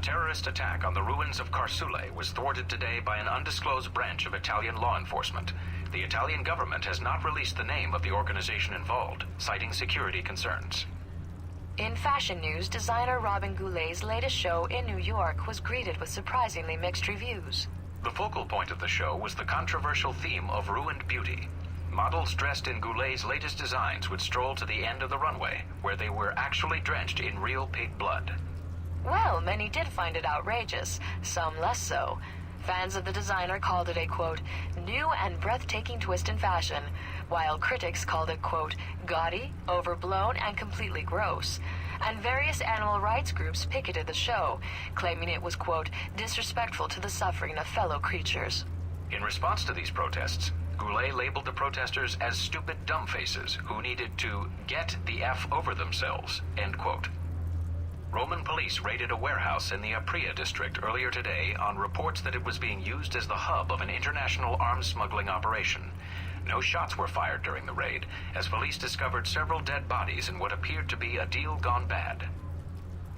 terrorist attack on the ruins of Carsule was thwarted today by an undisclosed branch of Italian law enforcement. The Italian government has not released the name of the organization involved, citing security concerns. In fashion news, designer Robin Goulet's latest show in New York was greeted with surprisingly mixed reviews. The focal point of the show was the controversial theme of ruined beauty. Models dressed in Goulet's latest designs would stroll to the end of the runway, where they were actually drenched in real pig blood. Well, many did find it outrageous, some less so. Fans of the designer called it a, quote, new and breathtaking twist in fashion, while critics called it, quote, gaudy, overblown, and completely gross. And various animal rights groups picketed the show, claiming it was, quote, disrespectful to the suffering of fellow creatures. In response to these protests, Goulet labeled the protesters as stupid dumbfaces who needed to get the F over themselves, end quote. Roman police raided a warehouse in the Apria district earlier today on reports that it was being used as the hub of an international arms smuggling operation. No shots were fired during the raid, as police discovered several dead bodies in what appeared to be a deal gone bad.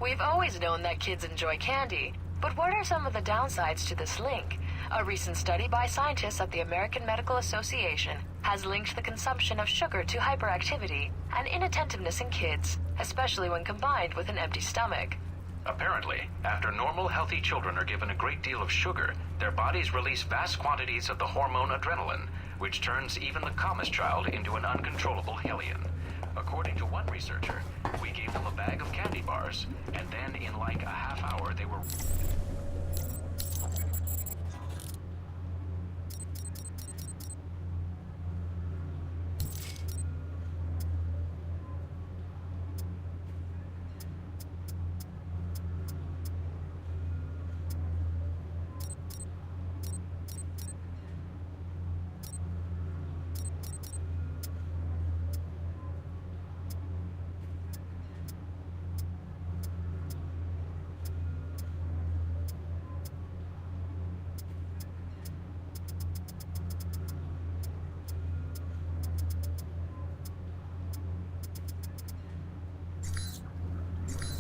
We've always known that kids enjoy candy, but what are some of the downsides to this link? A recent study by scientists at the American Medical Association has linked the consumption of sugar to hyperactivity and inattentiveness in kids, especially when combined with an empty stomach. Apparently, after normal, healthy children are given a great deal of sugar, their bodies release vast quantities of the hormone adrenaline, which turns even the calmest child into an uncontrollable hellion. According to one researcher, we gave them a bag of candy bars, and then in like a half hour they were...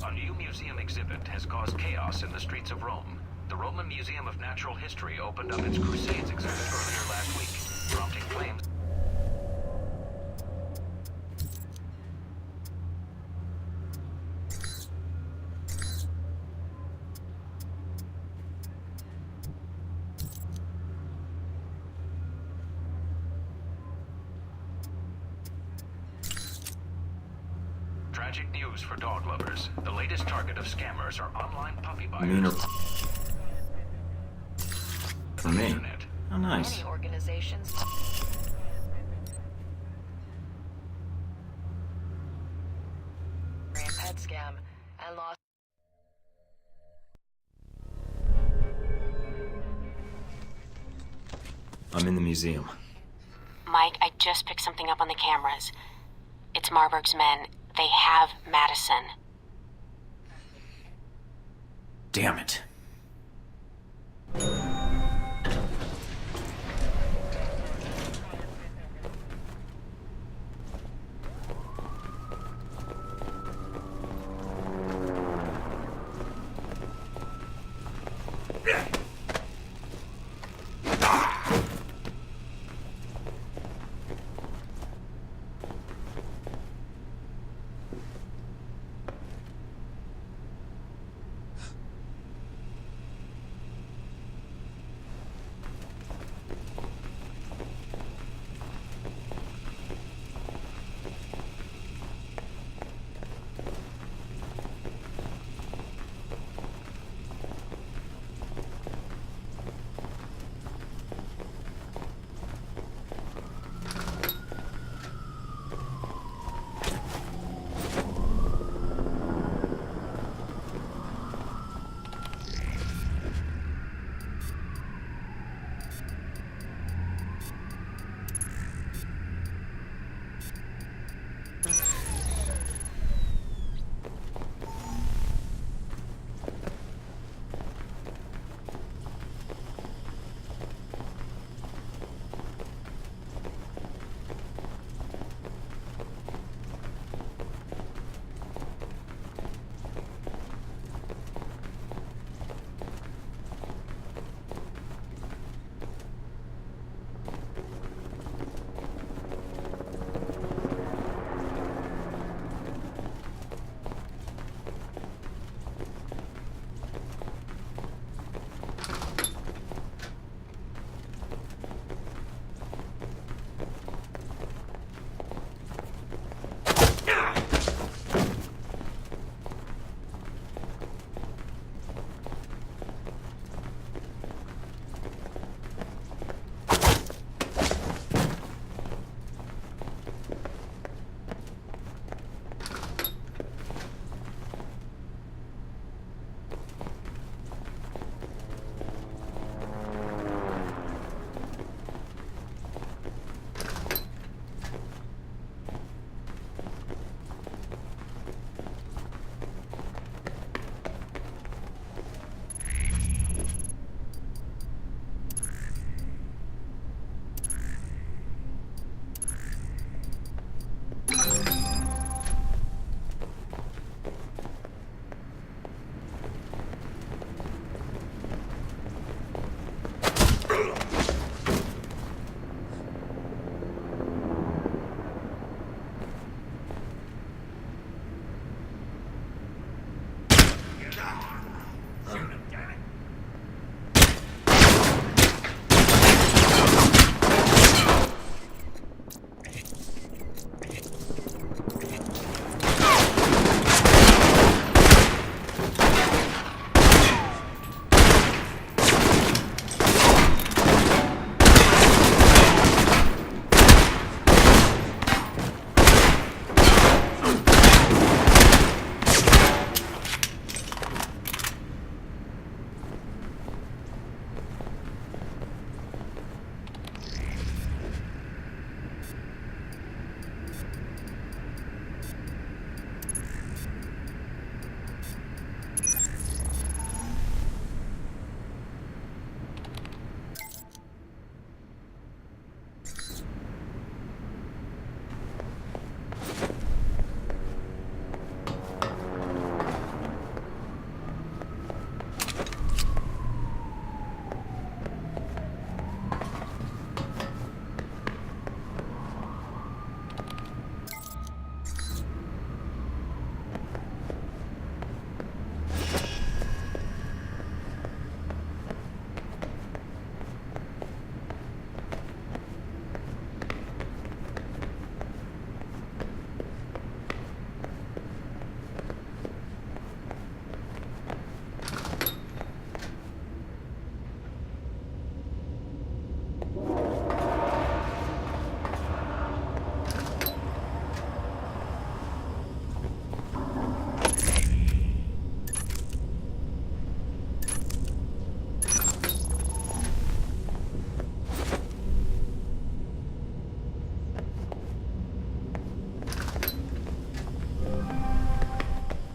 A new museum exhibit has caused chaos in the streets of Rome. The Roman Museum of Natural History opened up its Crusades exhibit earlier last week, prompting flames. Tragic news for dog lovers. The latest target of scammers are online puppy buyers. For me. Oh, nice. Many organizations pet scam and lost. I'm in the museum. Mike, I just picked something up on the cameras. It's Marburg's men. They have Madison. Damn it.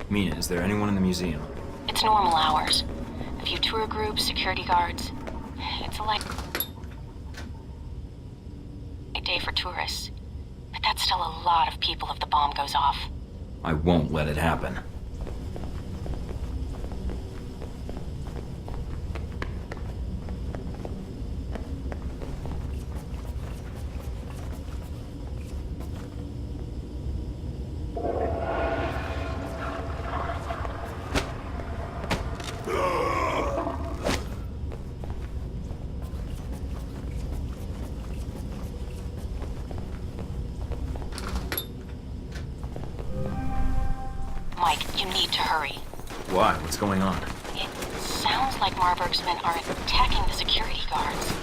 Mina, is there anyone in the museum? It's normal hours. A few tour groups, security guards. It's like a day for tourists. But that's still a lot of people if the bomb goes off. I won't let it happen. Mike, you need to hurry. Why? What's going on? It sounds like Marburg's men are attacking the security guards.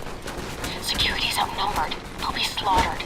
Security's outnumbered. They'll be slaughtered.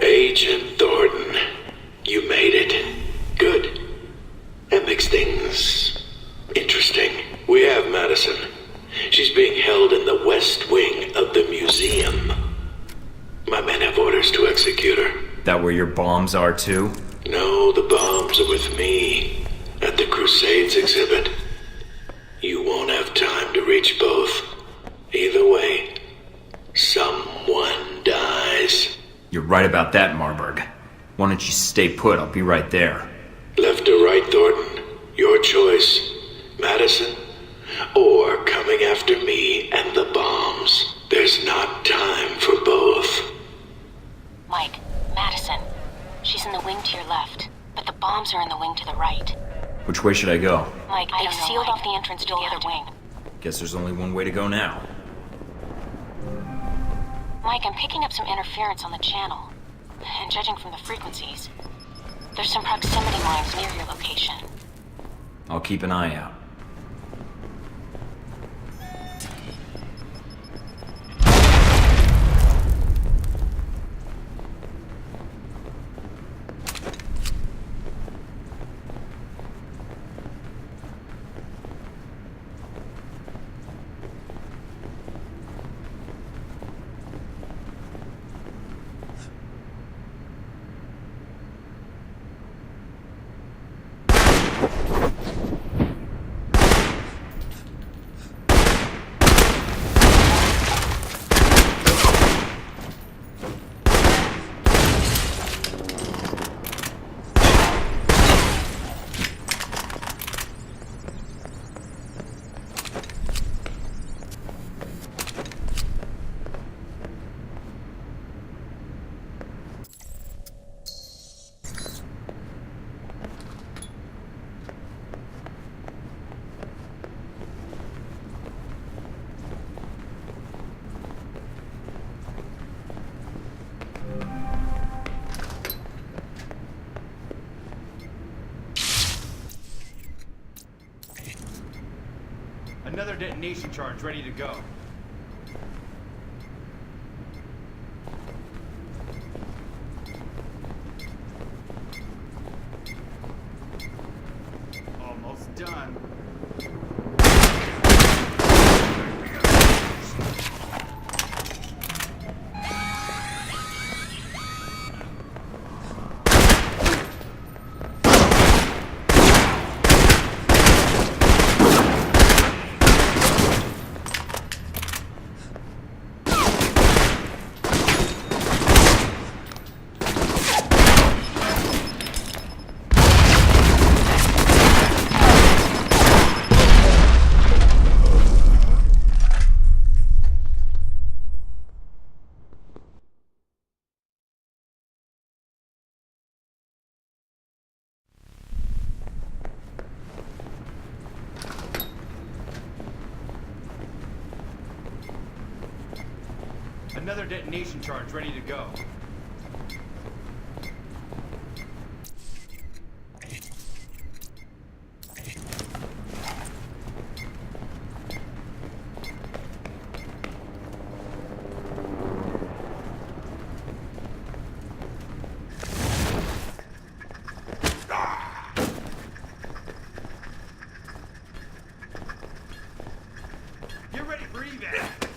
Agent Thornton, you made it. Good. That makes things interesting. We have Madison. She's being held in the west wing of the museum. My men have orders to execute her. That where your bombs are too? No, the bombs are with me at the Crusades exhibit. You won't have time to reach both. Either way, someone dies. You're right about that, Marburg. Why don't you stay put? I'll be right there. Left or right, Thornton? Your choice. Madison, or coming after me and the bombs. There's not time for both. Mike, Madison. She's in the wing to your left, but the bombs are in the wing to the right. Which way should I go? Mike, they've sealed off the entrance to the other wing. Guess there's only one way to go now. Mike, I'm picking up some interference on the channel. And judging from the frequencies, there's some proximity lines near your location. I'll keep an eye out. Another detonation charge ready to go. Another detonation charge ready to go. Get ready for evac!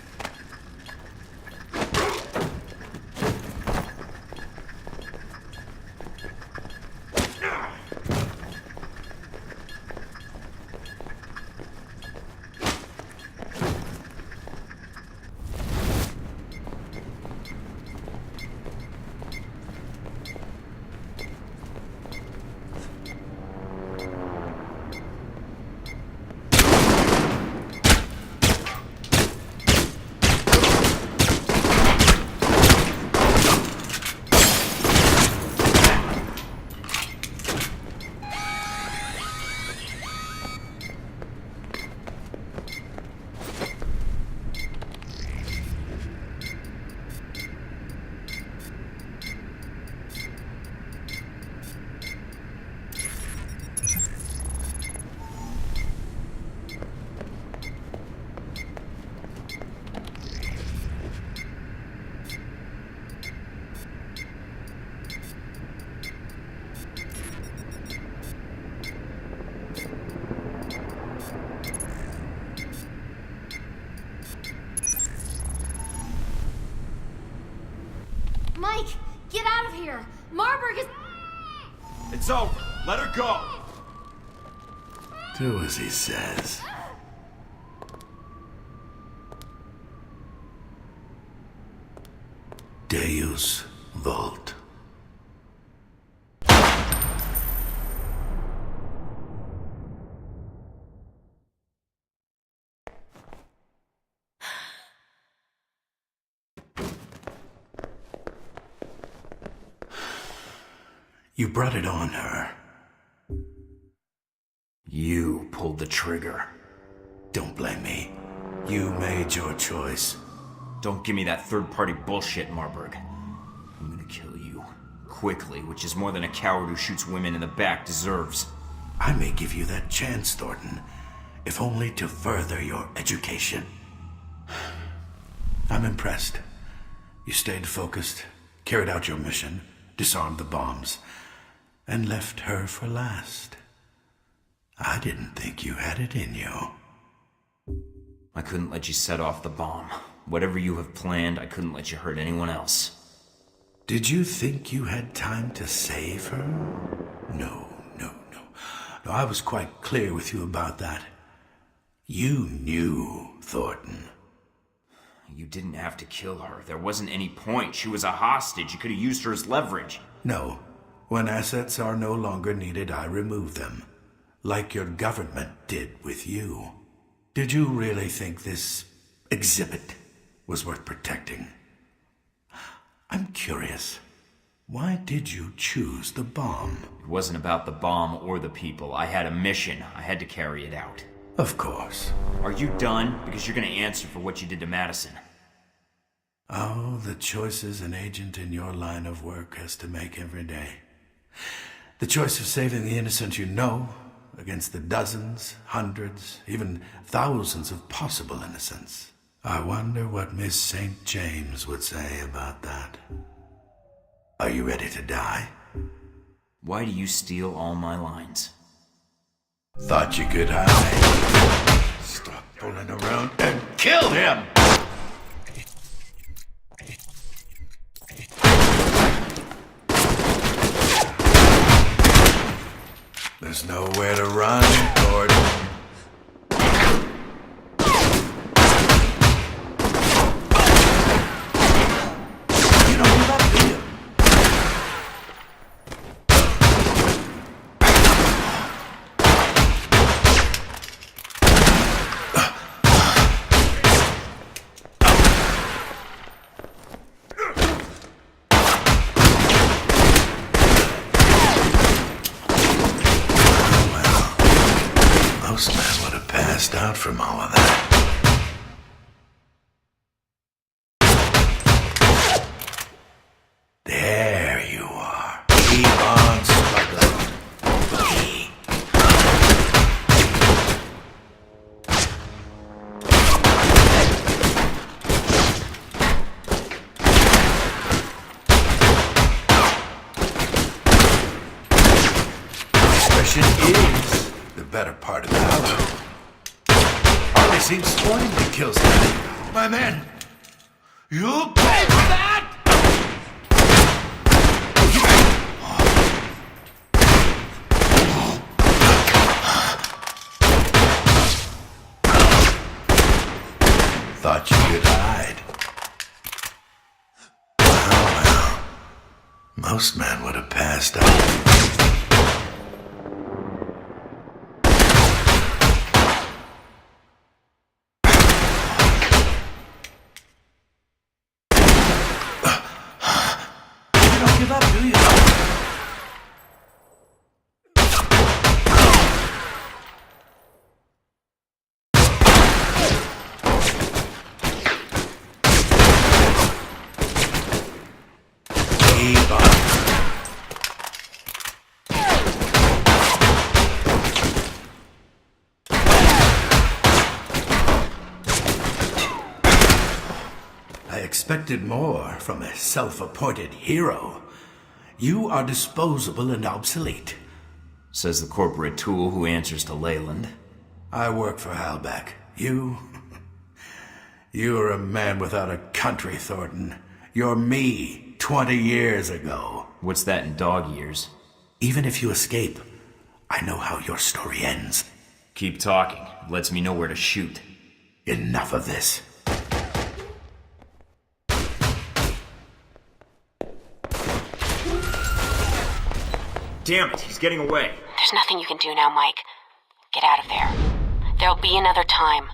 Mike, get out of here! Marburg is... It's over. Let her go. Do as he says. Deus Vult. You brought it on her. You pulled the trigger. Don't blame me. You made your choice. Don't give me that third-party bullshit, Marburg. I'm gonna kill you. Quickly, which is more than a coward who shoots women in the back deserves. I may give you that chance, Thornton, if only to further your education. I'm impressed. You stayed focused, carried out your mission, disarmed the bombs, and left her for last. I didn't think you had it in you. I couldn't let you set off the bomb. Whatever you have planned, I couldn't let you hurt anyone else. Did you think you had time to save her? No. No, I was quite clear with you about that. You knew, Thornton. You didn't have to kill her. There wasn't any point. She was a hostage. You could have used her as leverage. No. When assets are no longer needed, I remove them. Like your government did with you. Did you really think this exhibit was worth protecting? I'm curious. Why did you choose the bomb? It wasn't about the bomb or the people. I had a mission. I had to carry it out. Of course. Are you done? Because you're gonna answer for what you did to Madison. Oh, the choices an agent in your line of work has to make every day. The choice of saving the innocent you know against the dozens, hundreds, even thousands of possible innocents. I wonder what Miss St. James would say about that. Are you ready to die? Why do you steal all my lines? Thought you could hide. Stop fooling around and kill him! There's nowhere to run, Gordon. You don't give up, do you? Most men would have passed out from all of that. only seems sporting to kill somebody. My men, you'll pay for that! Thought you could hide. Well, most men would have passed out. You don't give up, do you? Keep on. I expected more from a self-appointed hero. You are disposable and obsolete. Says the corporate tool who answers to Leyland. I work for Halbeck. You are a man without a country, Thornton. You're me 20 years ago. What's that in dog years? Even if you escape, I know how your story ends. Keep talking. Lets me know where to shoot. Enough of this. Damn it, he's getting away. There's nothing you can do now, Mike. Get out of there. There'll be another time.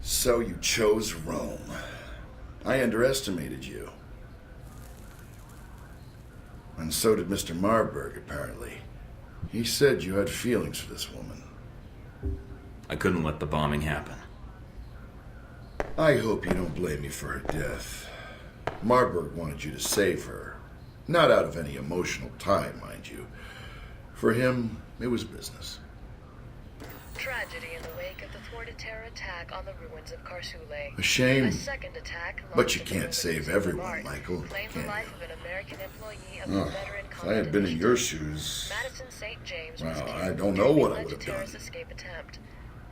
So you chose Rome. I underestimated you. And so did Mr. Marburg, apparently. He said you had feelings for this woman. I couldn't let the bombing happen. I hope you don't blame me for her death. Marburg wanted you to save her. Not out of any emotional tie, mind you. For him, it was business. Tragedy in the wake of the thwarted terror attack on the ruins of Karsule. A shame. A second attack, But you can't save everyone, Michael. Claimed the Can life you? of an American employee of the veteran If I had been in your shoes... Madison St. James was Well, killed I don't know what I during would have the done. terrorist escape attempt.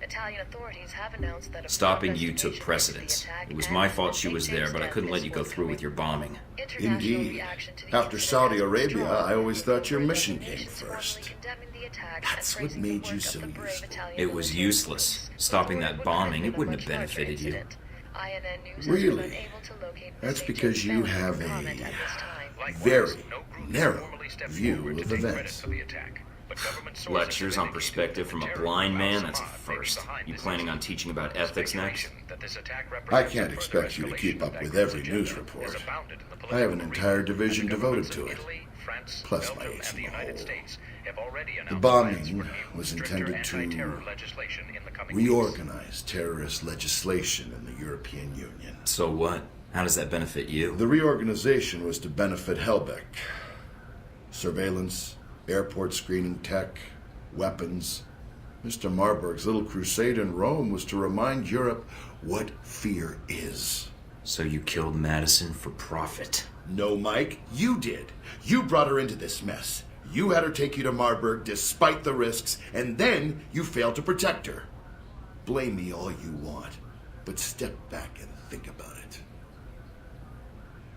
Italian authorities have announced that a Stopping full you took investigation precedence. into the attack It was and my fault St. she was there, James' but I death couldn't let is you go through with your bombing. International Indeed. reaction to the After incident Saudi has Arabia, withdrawn I always thought your from mission the came nation first. strongly condemning the attack That's and what praising the made you work so of the brave useful. Italian It was military useless. police. Stopping The that word bombing, would it wouldn't much have larger benefited you. incident. INN News has been Really? unable to locate That's St. because James' you family have for a comment at this time. very narrow view of events. Lectures on perspective from a blind man? That's a first. You planning on teaching about ethics next? I can't expect you to keep up with every news report. I have an entire division devoted to it, plus my aides from the whole. The bombing was intended to reorganize terrorist legislation in the European Union. So what? How does that benefit you? The reorganization was to benefit Helbeck. Surveillance, airport screening tech, weapons. Mr. Marburg's little crusade in Rome was to remind Europe what fear is. So you killed Madison for profit? No, Mike, you did. You brought her into this mess. You had her take you to Marburg despite the risks, and then you failed to protect her. Blame me all you want, but step back and think about it.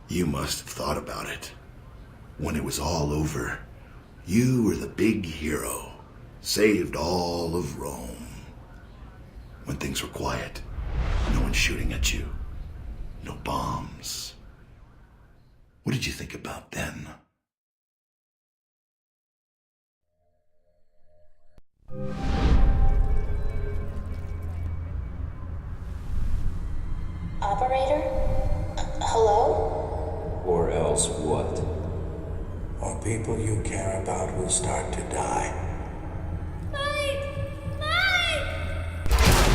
You must have thought about it. When it was all over, you were the big hero, saved all of Rome. When things were quiet, no one shooting at you, no bombs. What did you think about then? Operator? Hello? Or else what? Or people you care about will start to die. Mike! Mike!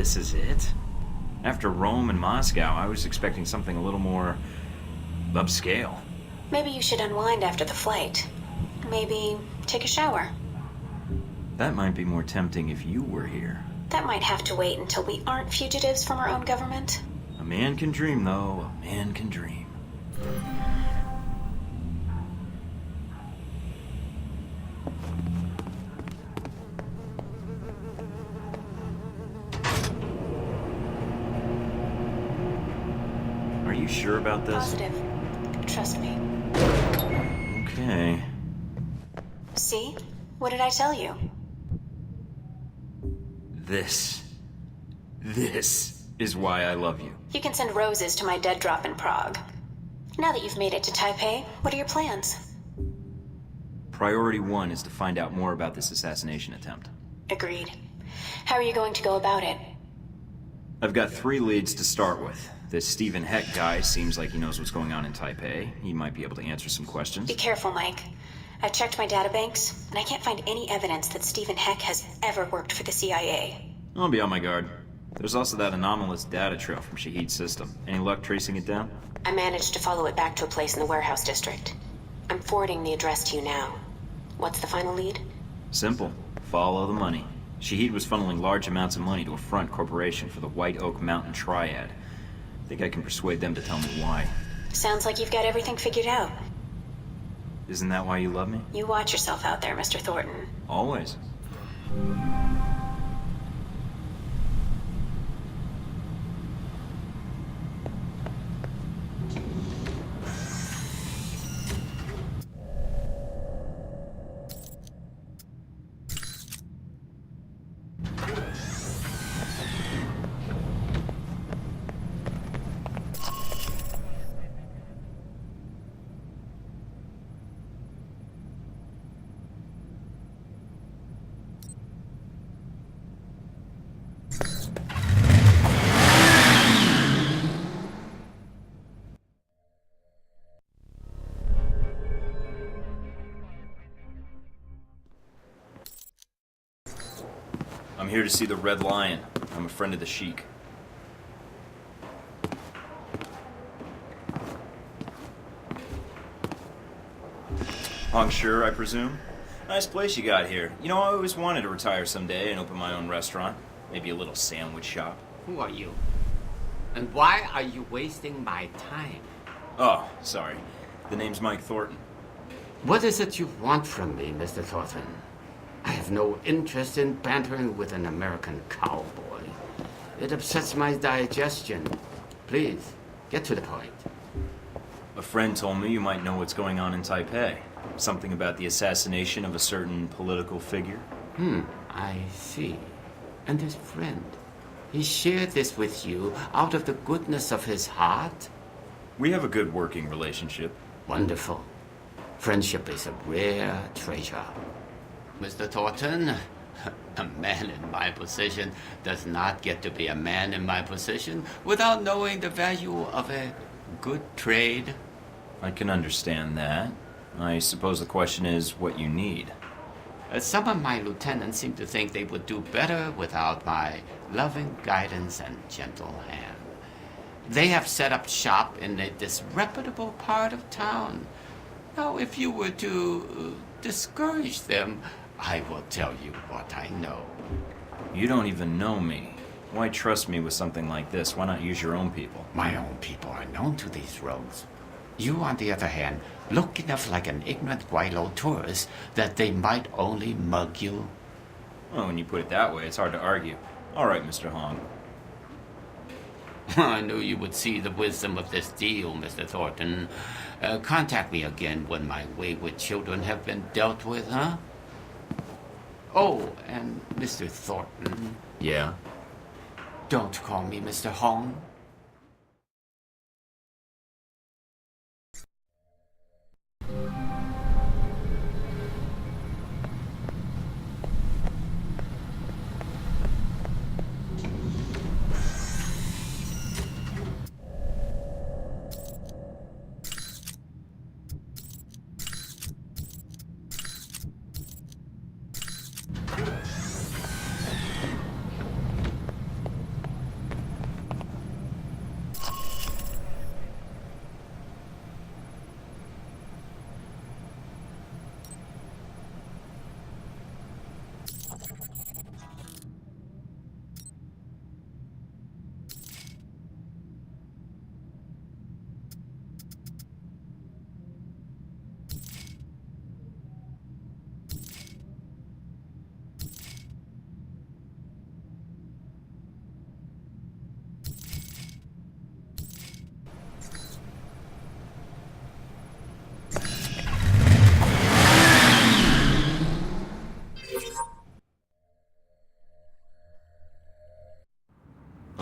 This is it? After Rome and Moscow, I was expecting something a little more upscale. Maybe you should unwind after the flight. Maybe take a shower. That might be more tempting if you were here. That might have to wait until we aren't fugitives from our own government. A man can dream, though. A man can dream. Are you sure about this? Positive. Trust me. Okay. See? What did I tell you? This is why I love you. You can send roses to my dead drop in Prague. Now that you've made it to Taipei, what are your plans? Priority 1 is to find out more about this assassination attempt. Agreed. How are you going to go about it? I've got 3 leads to start with. This Stephen Heck guy seems like he knows what's going on in Taipei. He might be able to answer some questions. Be careful, Mike. I've checked my databanks, and I can't find any evidence that Stephen Heck has ever worked for the CIA. I'll be on my guard. There's also that anomalous data trail from Shahid's system. Any luck tracing it down? I managed to follow it back to a place in the warehouse district. I'm forwarding the address to you now. What's the final lead? Simple. Follow the money. Shahid was funneling large amounts of money to a front corporation for the White Oak Mountain Triad. I think I can persuade them to tell me why. Sounds like you've got everything figured out. Isn't that why you love me? You watch yourself out there, Mr. Thornton. Always. I'm here to see the Red Lion. I'm a friend of the Sheik. Hongshu, I presume? Nice place you got here. You know, I always wanted to retire someday and open my own restaurant. Maybe a little sandwich shop. Who are you? And why are you wasting my time? Oh, sorry. The name's Mike Thornton. What is it you want from me, Mr. Thornton? I have no interest in bantering with an American cowboy. It upsets my digestion. Please, get to the point. A friend told me you might know what's going on in Taipei. Something about the assassination of a certain political figure. I see. And this friend, he shared this with you out of the goodness of his heart? We have a good working relationship. Wonderful. Friendship is a rare treasure. Mr. Thornton, a man in my position does not get to be a man in my position without knowing the value of a good trade. I can understand that. I suppose the question is what you need. Some of my lieutenants seem to think they would do better without my loving guidance and gentle hand. They have set up shop in a disreputable part of town. Now, if you were to discourage them, I will tell you what I know. You don't even know me. Why trust me with something like this? Why not use your own people? My own people are known to these roads. You, on the other hand, look enough like an ignorant Guaylo tourist that they might only mug you. Well, when you put it that way, it's hard to argue. All right, Mr. Hong. I knew you would see the wisdom of this deal, Mr. Thornton. Contact me again when my wayward children have been dealt with, huh? Oh, and Mr. Thornton. Yeah? Don't call me Mr. Hong.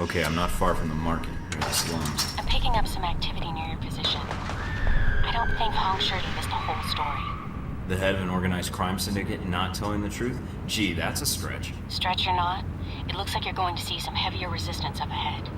Okay, I'm not far from the market, near the slums. I'm picking up some activity near your position. I don't think Hong Shirley is the whole story. The head of an organized crime syndicate not telling the truth? Gee, that's a stretch. Stretch or not, it looks like you're going to see some heavier resistance up ahead.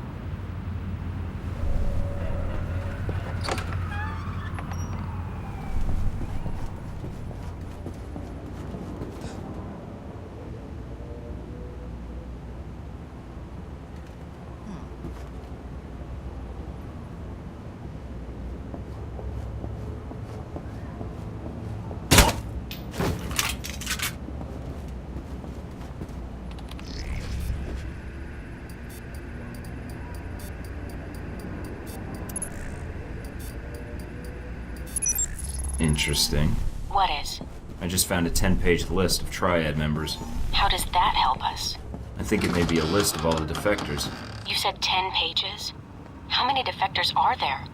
Interesting. What is? I just found a 10-page list of Triad members. How does that help us? I think it may be a list of all the defectors. You said 10 pages? How many defectors are there?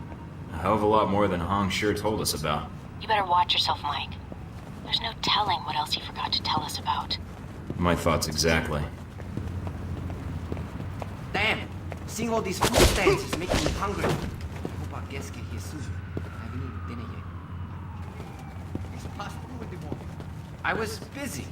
A hell of a lot more than Hong sure told us about. You better watch yourself, Mike. There's no telling what else he forgot to tell us about. My thoughts exactly. Damn! Seeing all these food stands is making me hungry. I hope our guests get here soon. I haven't eaten dinner yet. It's past 2 in the morning. I was busy.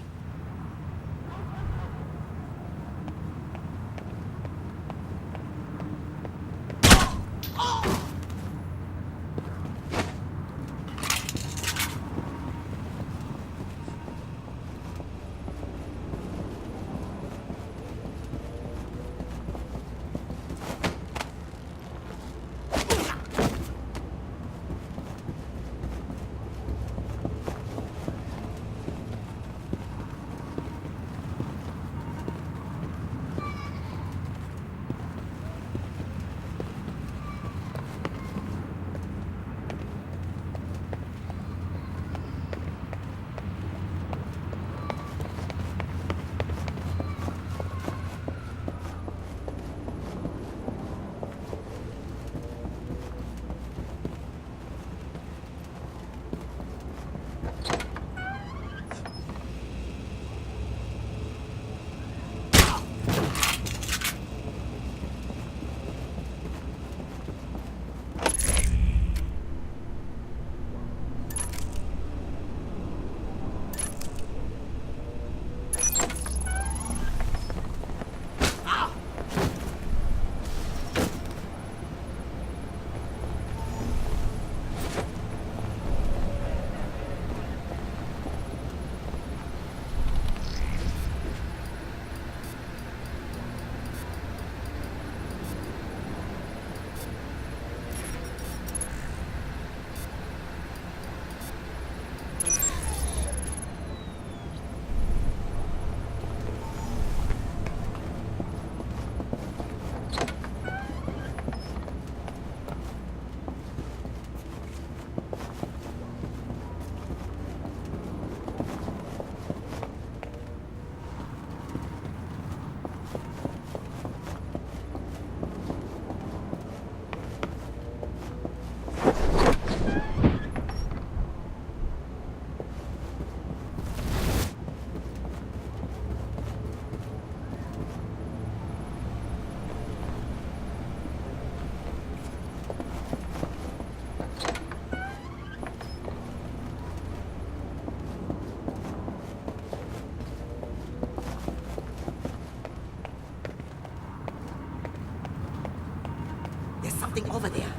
Something over there.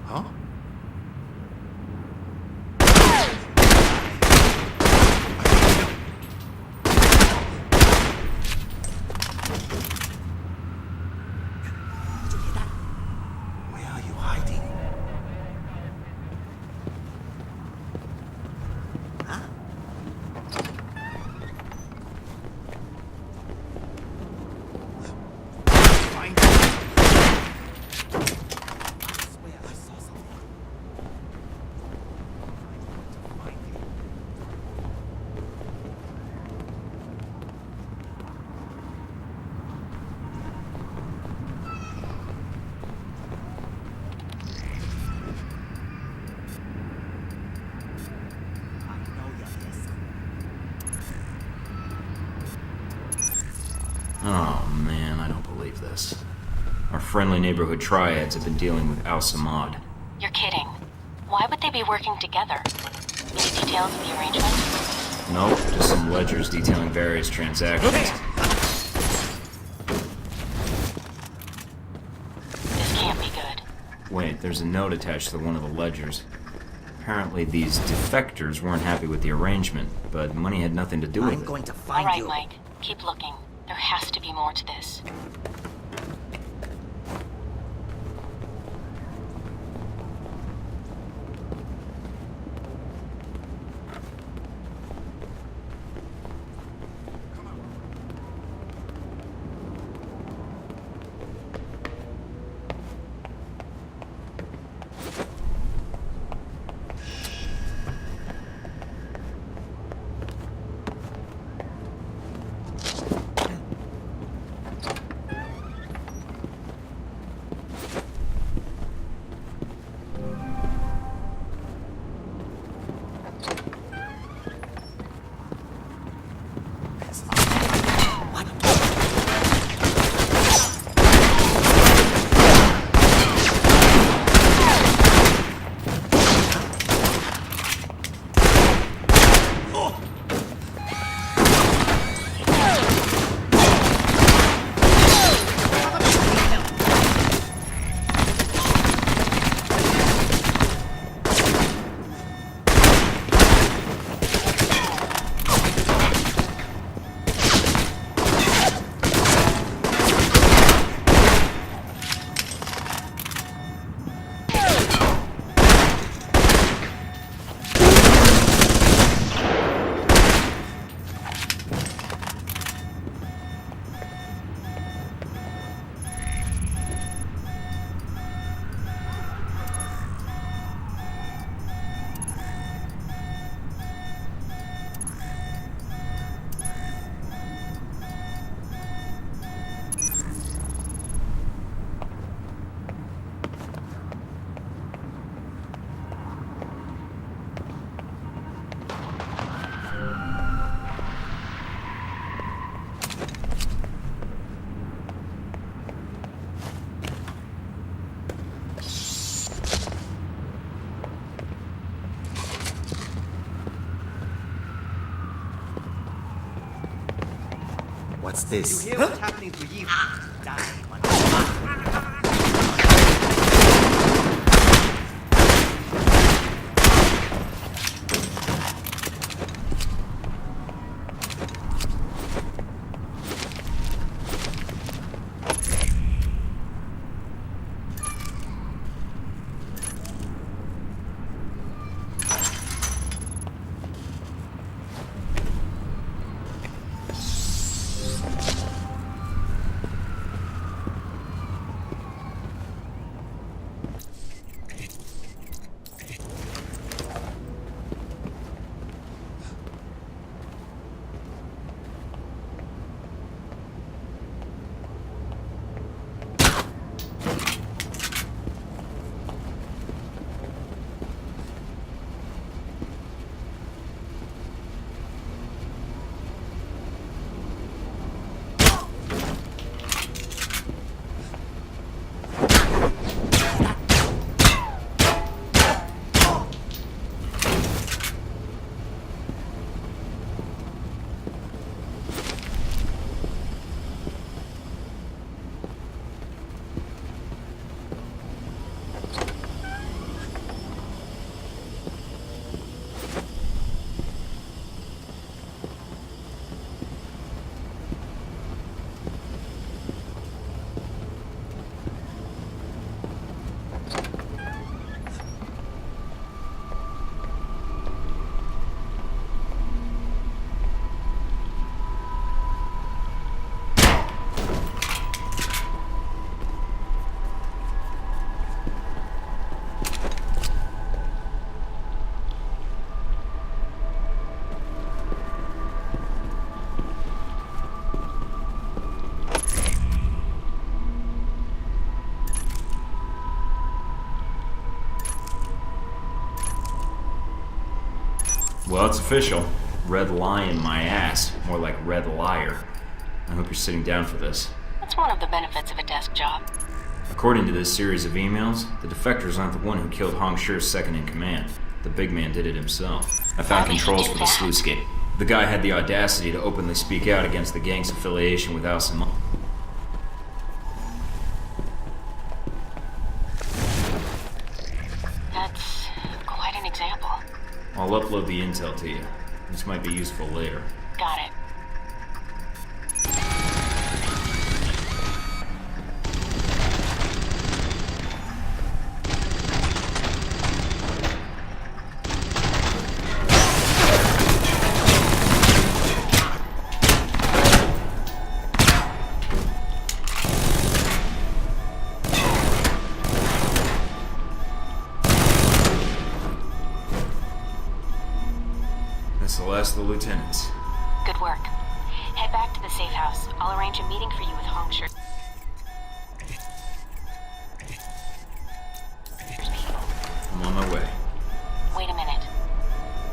Huh? Where are you hiding? Huh? Find it. I swear I saw something. I'm going to find you. I know you're here, son. Oh man, I don't believe this. Our friendly neighborhood triads have been dealing with Al Samad. You're kidding. Why would they be working together? Any details of the arrangement? Nope, just some ledgers detailing various transactions. This can't be good. Wait, there's a note attached to one of the ledgers. Apparently these defectors weren't happy with the arrangement, but money had nothing to do with I'm it. going to All find right, you. Mike. Keep looking. There has to be more to this. What's this? You hear what's happening to you? Die. Well, it's official. Red Lion my ass. More like Red Liar. I hope you're sitting down for this. That's one of the benefits of a desk job. According to this series of emails, the defectors aren't the one who killed Hong Shi's second-in-command. The big man did it himself. I found controls for the sluice gate. The guy had the audacity to openly speak out against the gang's affiliation with Al Simon. That's quite an example. I'll upload the intel to you. This might be useful later. Got it. That's the last of the lieutenants. Good work. Head back to the safe house. I'll arrange a meeting for you with Hong Shi. I'm on my way. Wait a minute.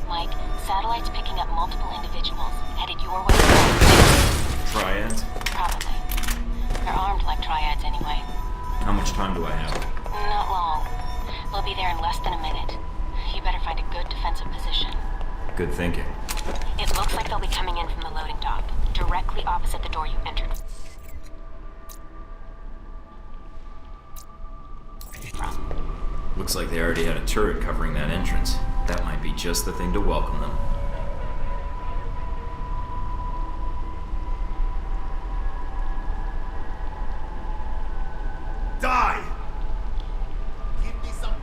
Mike, satellite's picking up multiple individuals headed your way. Triads? Probably. They're armed like triads anyway. How much time do I have? Not long. They'll be there in less than a minute. You better find a good defensive position. Good thinking. It looks like they'll be coming in from the loading dock, directly opposite the door you entered from. Looks like they already had a turret covering that entrance. That might be just the thing to welcome them. Die! Give me some.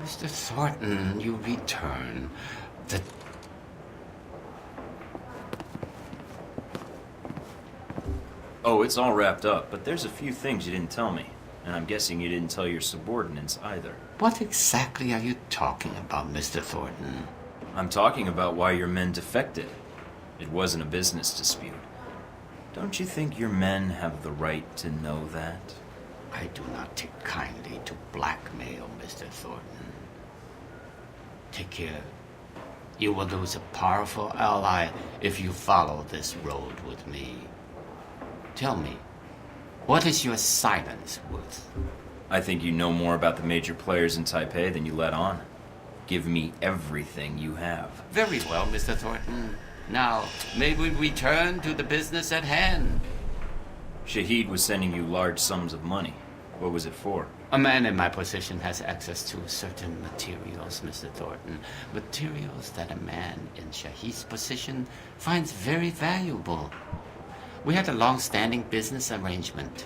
Mr. Thornton, you return. Oh, it's all wrapped up, but there's a few things you didn't tell me. And I'm guessing you didn't tell your subordinates either. What exactly are you talking about, Mr. Thornton? I'm talking about why your men defected. It wasn't a business dispute. Don't you think your men have the right to know that? I do not take kindly to blackmail, Mr. Thornton. Take care. You will lose a powerful ally if you follow this road with me. Tell me, what is your silence worth? I think you know more about the major players in Taipei than you let on. Give me everything you have. Very well, Mr. Thornton. Now, may we return to the business at hand? Shahid was sending you large sums of money. What was it for? A man in my position has access to certain materials, Mr. Thornton. Materials that a man in Shahid's position finds very valuable. We had a long-standing business arrangement.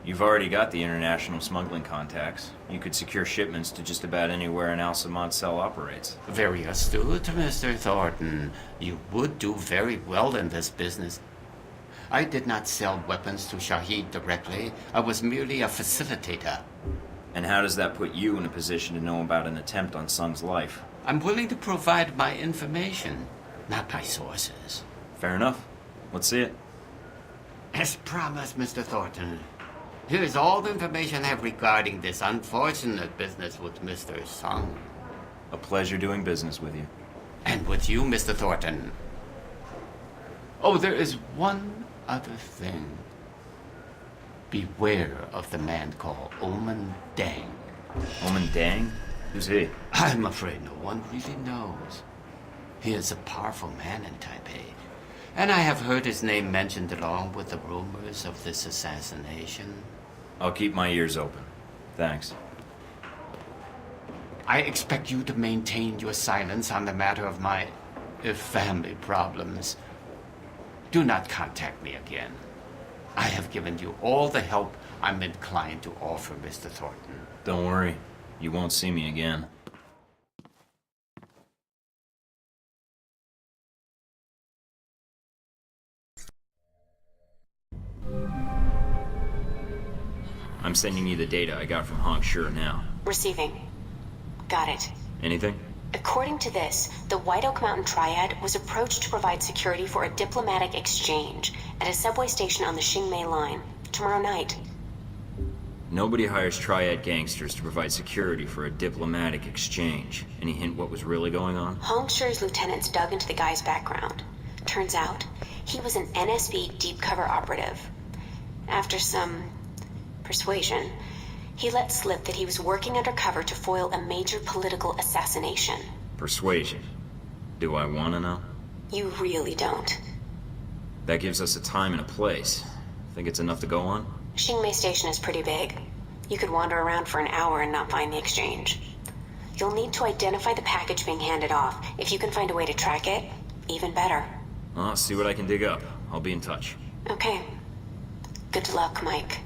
You've already got the international smuggling contacts. You could secure shipments to just about anywhere an Alcemont cell operates. Very astute, Mr. Thornton. You would do very well in this business. I did not sell weapons to Shahid directly. I was merely a facilitator. And how does that put you in a position to know about an attempt on Sung's life? I'm willing to provide my information, not my sources. Fair enough. Let's see it. As promised, Mr. Thornton. Here is all the information I have regarding this unfortunate business with Mr. Sung. A pleasure doing business with you. And with you, Mr. Thornton. Oh, there is one other thing. Beware of the man called Omen Dang. Omen Dang? Who's he? I'm afraid no one really knows. He is a powerful man in Taipei, and I have heard his name mentioned along with the rumors of this assassination. I'll keep my ears open. Thanks. I expect you to maintain your silence on the matter of my family problems. Do not contact me again. I have given you all the help I'm inclined to offer, Mr. Thornton. Don't worry. You won't see me again. I'm sending you the data I got from Hong Shi now. Receiving. Got it. Anything? According to this, the White Oak Mountain Triad was approached to provide security for a diplomatic exchange at a subway station on the Xingmei line tomorrow night. Nobody hires Triad gangsters to provide security for a diplomatic exchange. Any hint what was really going on? Hong Shi's lieutenants dug into the guy's background. Turns out, he was an NSB deep cover operative. After some persuasion, he let slip that he was working undercover to foil a major political assassination. Persuasion. Do I want to know? You really don't. That gives us a time and a place. Think it's enough to go on? Xingmei Station is pretty big. You could wander around for an hour and not find the exchange. You'll need to identify the package being handed off. If you can find a way to track it, even better. I'll see what I can dig up. I'll be in touch. Okay. Good luck, Mike.